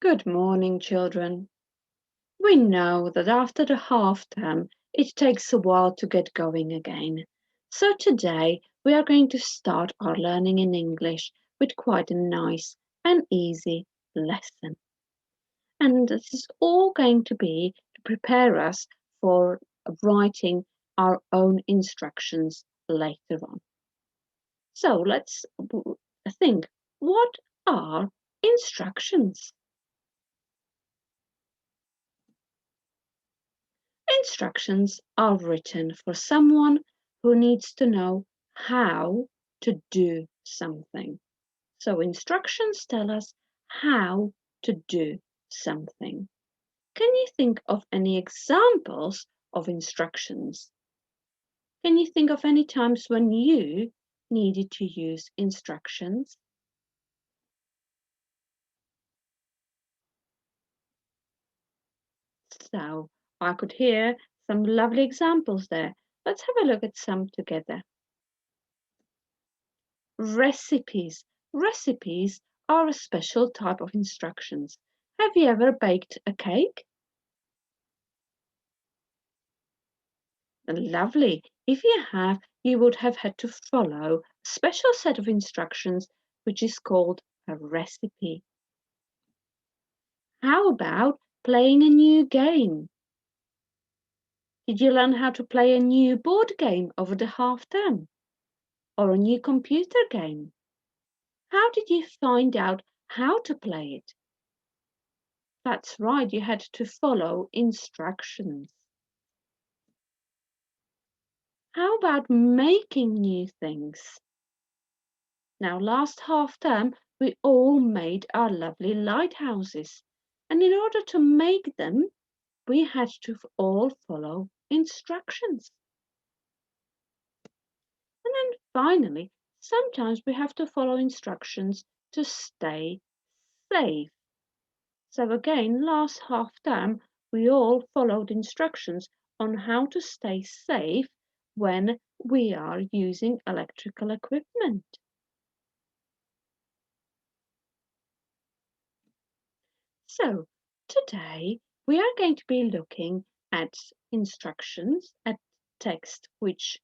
Good morning, children. We know that after the half term, it takes a while to get going again. So today we are going to start our learning in English with quite a nice and easy lesson. And this is all going to be to prepare us for writing our own instructions later on. So let's think, what are instructions? Instructions are written for someone who needs to know how to do something. So instructions tell us how to do something. Can you think of any examples of instructions? Can you think of any times when you needed to use instructions? So I could hear some lovely examples there. Let's have a look at some together. Recipes. Recipes are a special type of instructions. Have you ever baked a cake? Lovely. If you have, you would have had to follow a special set of instructions, which is called a recipe. How about playing a new game? Did you learn how to play a new board game over the half term? Or a new computer game? How did you find out how to play it? That's right, you had to follow instructions. How about making new things? Now, last half term, we all made our lovely lighthouses. And in order to make them, we had to all follow instructions. And then finally, sometimes we have to follow instructions to stay safe. So again, last half term, we all followed instructions on how to stay safe when we are using electrical equipment. So today we are going to be looking at instructions, at text which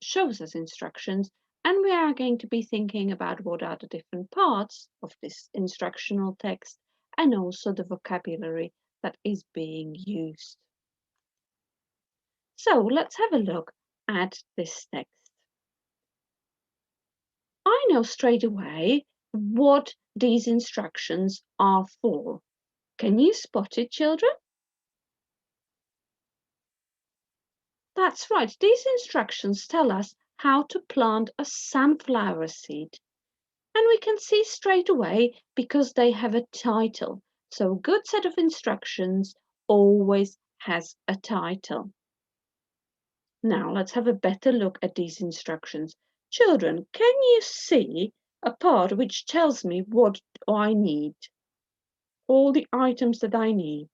shows us instructions, and we are going to be thinking about what are the different parts of this instructional text and also the vocabulary that is being used. So let's have a look at this text. I know straight away what these instructions are for. Can you spot it, children? That's right, these instructions tell us how to plant a sunflower seed. And we can see straight away because they have a title. So a good set of instructions always has a title. Now let's have a better look at these instructions. Children, can you see a part which tells me what I need? All the items that I need.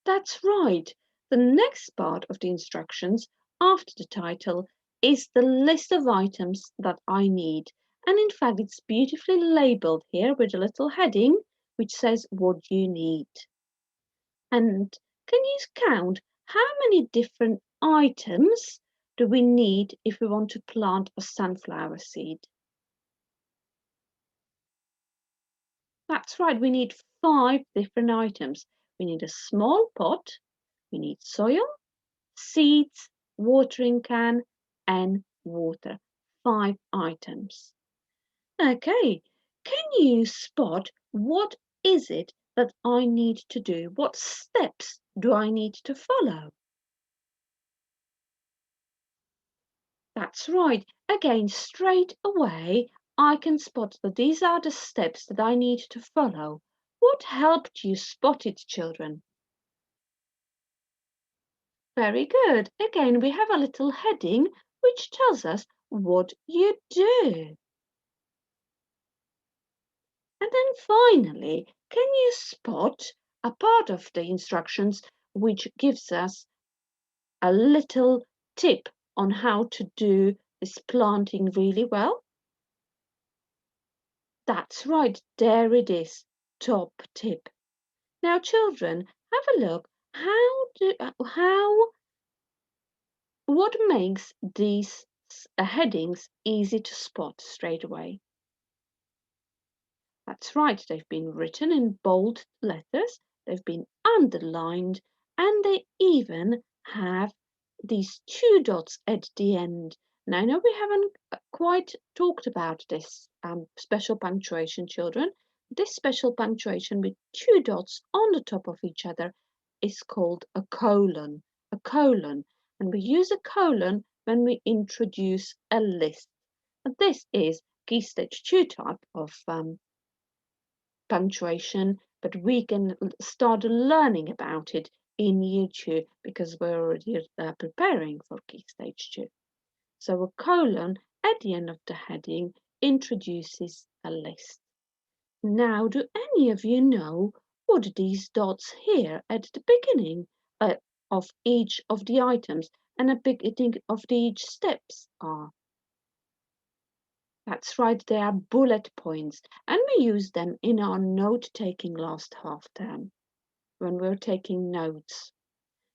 That's right. The next part of the instructions after the title is the list of items that I need. And in fact, it's beautifully labeled here with a little heading which says what you need. And can you count how many different items do we need if we want to plant a sunflower seed? That's right, we need 5 different items. We need a small pot, we need soil, seeds, watering can, and water. 5 items. Okay, can you spot what is it that I need to do? What steps do I need to follow? That's right. Again, straight away, I can spot that these are the steps that I need to follow. What helped you spot it, children? Very good. Again, we have a little heading which tells us what you do. And then finally, can you spot a part of the instructions which gives us a little tip on how to do this planting really well? That's right, there it is, top tip. Now, children, have a look. What makes these headings easy to spot straight away? That's right, they've been written in bold letters, they've been underlined, and they even have these two dots at the end. Now, I know we haven't quite talked about this special punctuation, children. This special punctuation with two dots on the top of each other is called a colon. A colon. And we use a colon when we introduce a list. And this is Key Stage 2 type of punctuation, but we can start learning about it in year 2 because we're already preparing for Key Stage 2. So a colon at the end of the heading introduces a list. Now, do any of you know what these dots here at the beginning of each of the items and at the beginning of each steps are? That's right, they are bullet points, and we use them in our note-taking last half term when we're taking notes.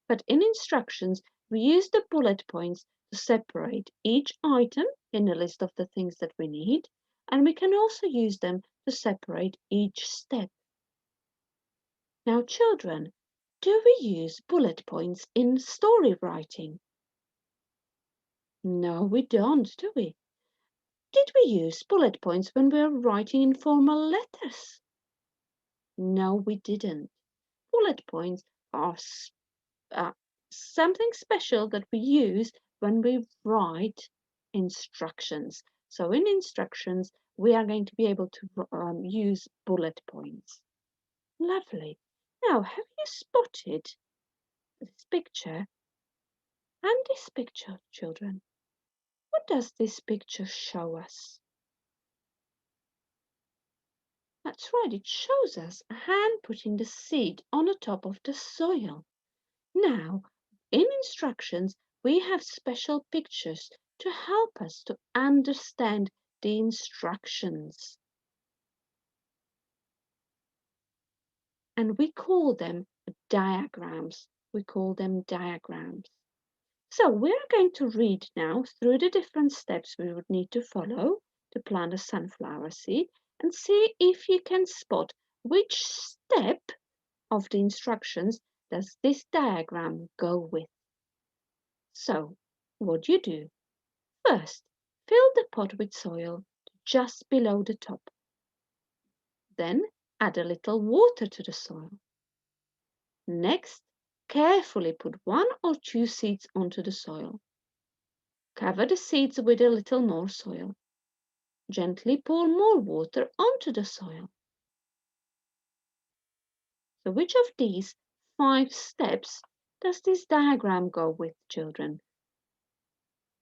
But in instructions, we use the bullet points to separate each item in the list of the things that we need, and we can also use them to separate each step. Now, children, do we use bullet points in story writing? No, we don't, do we? Did we use bullet points when we were writing informal letters? No, we didn't. Bullet points are something special that we use when we write instructions. So in instructions, we are going to be able to use bullet points. Lovely. Now, have you spotted this picture and this picture, children? What does this picture show us? That's right, it shows us a hand putting the seed on the top of the soil. Now, in instructions, we have special pictures to help us to understand the instructions. And we call them diagrams. We call them diagrams. So we're going to read now through the different steps we would need to follow to plant a sunflower seed and see if you can spot which step of the instructions does this diagram go with. So, what do you do? First, fill the pot with soil just below the top. Then add a little water to the soil. Next, carefully put 1 or 2 seeds onto the soil. Cover the seeds with a little more soil. Gently pour more water onto the soil. So which of these 5 steps does this diagram go with, children?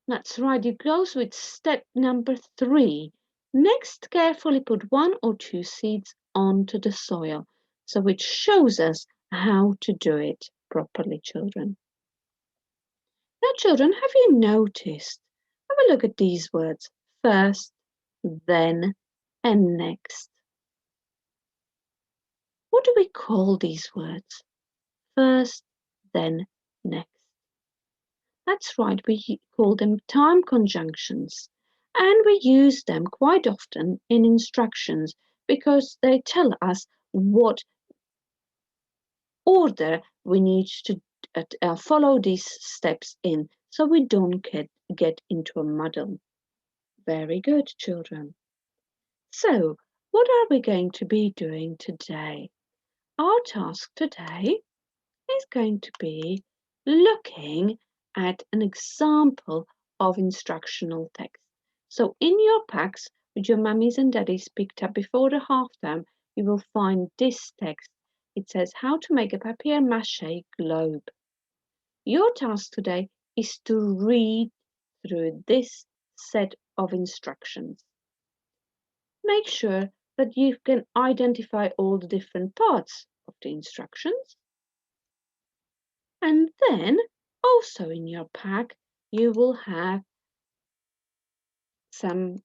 That's right, it goes with step number 3. Next, carefully put 1 or 2 seeds onto the soil. So it shows us how to do it properly, children. Now, children, have you noticed? Have a look at these words. First, then, and next. What do we call these words? First, then, next. That's right, we call them time conjunctions. And we use them quite often in instructions because they tell us what order we need to follow these steps in so we don't get into a muddle. Very good, children. So, what are we going to be doing today? Our task today is going to be looking at an example of instructional text. So in your packs, which your mummies and daddies picked up before the half term, you will find this text. It says how to make a papier-mâché globe. Your task today is to read through this set of instructions. Make sure that you can identify all the different parts of the instructions. And then also in your pack, you will have some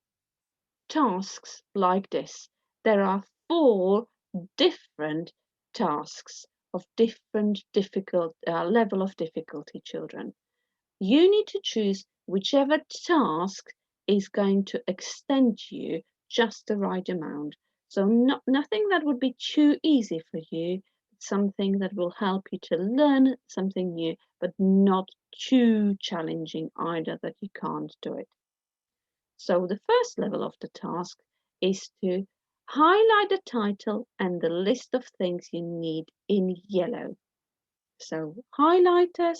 tasks like this. there are 4 different tasks of different level of difficulty, children. You need to choose whichever task is going to extend you just the right amount. So nothing that would be too easy for you, something that will help you to learn something new, but not too challenging either that you can't do it. So the first level of the task is to highlight the title and the list of things you need in yellow. So highlighters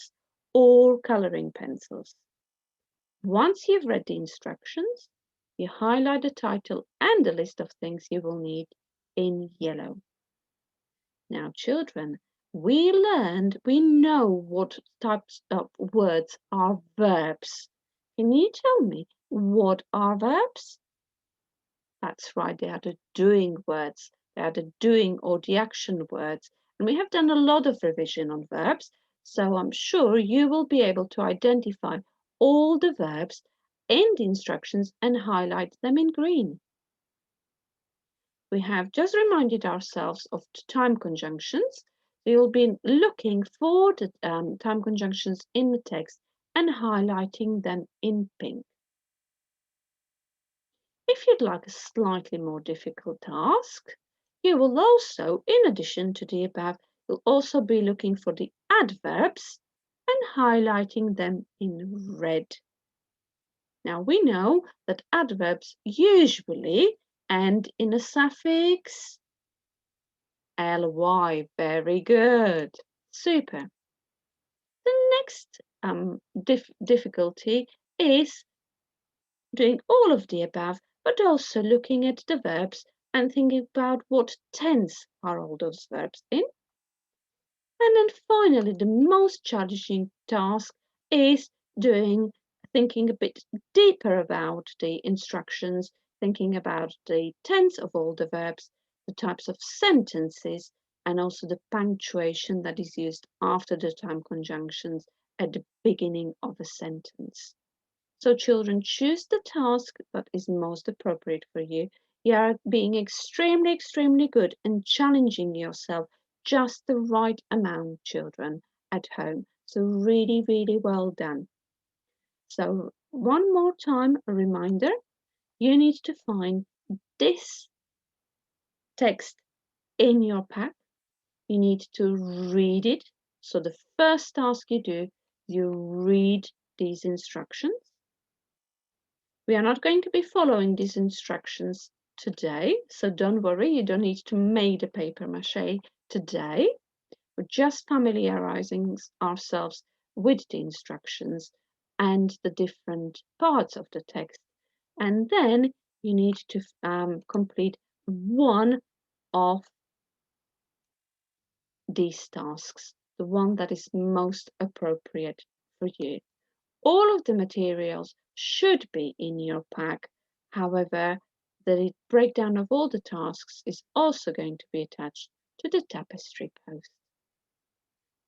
or coloring pencils. Once you've read the instructions, you highlight the title and the list of things you will need in yellow. Now, children, we know what types of words are verbs. Can you tell me what are verbs? That's right, they are the doing words. They are the doing or the action words. And we have done a lot of revision on verbs, so I'm sure you will be able to identify all the verbs in the instructions and highlight them in green. We have just reminded ourselves of the time conjunctions. We will be looking for the time conjunctions in the text and highlighting them in pink. If you'd like a slightly more difficult task, you will also, in addition to the above, you'll also be looking for the adverbs and highlighting them in red. Now we know that adverbs usually end in a suffix ly. Very good. Super. The next difficulty is doing all of the above, but also looking at the verbs and thinking about what tense are all those verbs in. And then finally, the most challenging task is thinking a bit deeper about the instructions, thinking about the tense of all the verbs, the types of sentences, and also the punctuation that is used after the time conjunctions at the beginning of a sentence. So children, choose the task that is most appropriate for you. You are being extremely, extremely good and challenging yourself just the right amount, children, at home. So really, really well done. So one more time, a reminder, you need to find this text in your pack. You need to read it. So the first task you do, you read these instructions. We are not going to be following these instructions today, so don't worry, you don't need to make the paper mache today. We're just familiarizing ourselves with the instructions and the different parts of the text. And then you need to complete one of these tasks, the one that is most appropriate for you. All of the materials should be in your pack. However, the breakdown of all the tasks is also going to be attached to the tapestry post.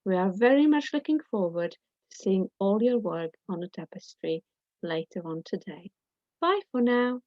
We are very much looking forward to seeing all your work on the tapestry later on today. Bye for now.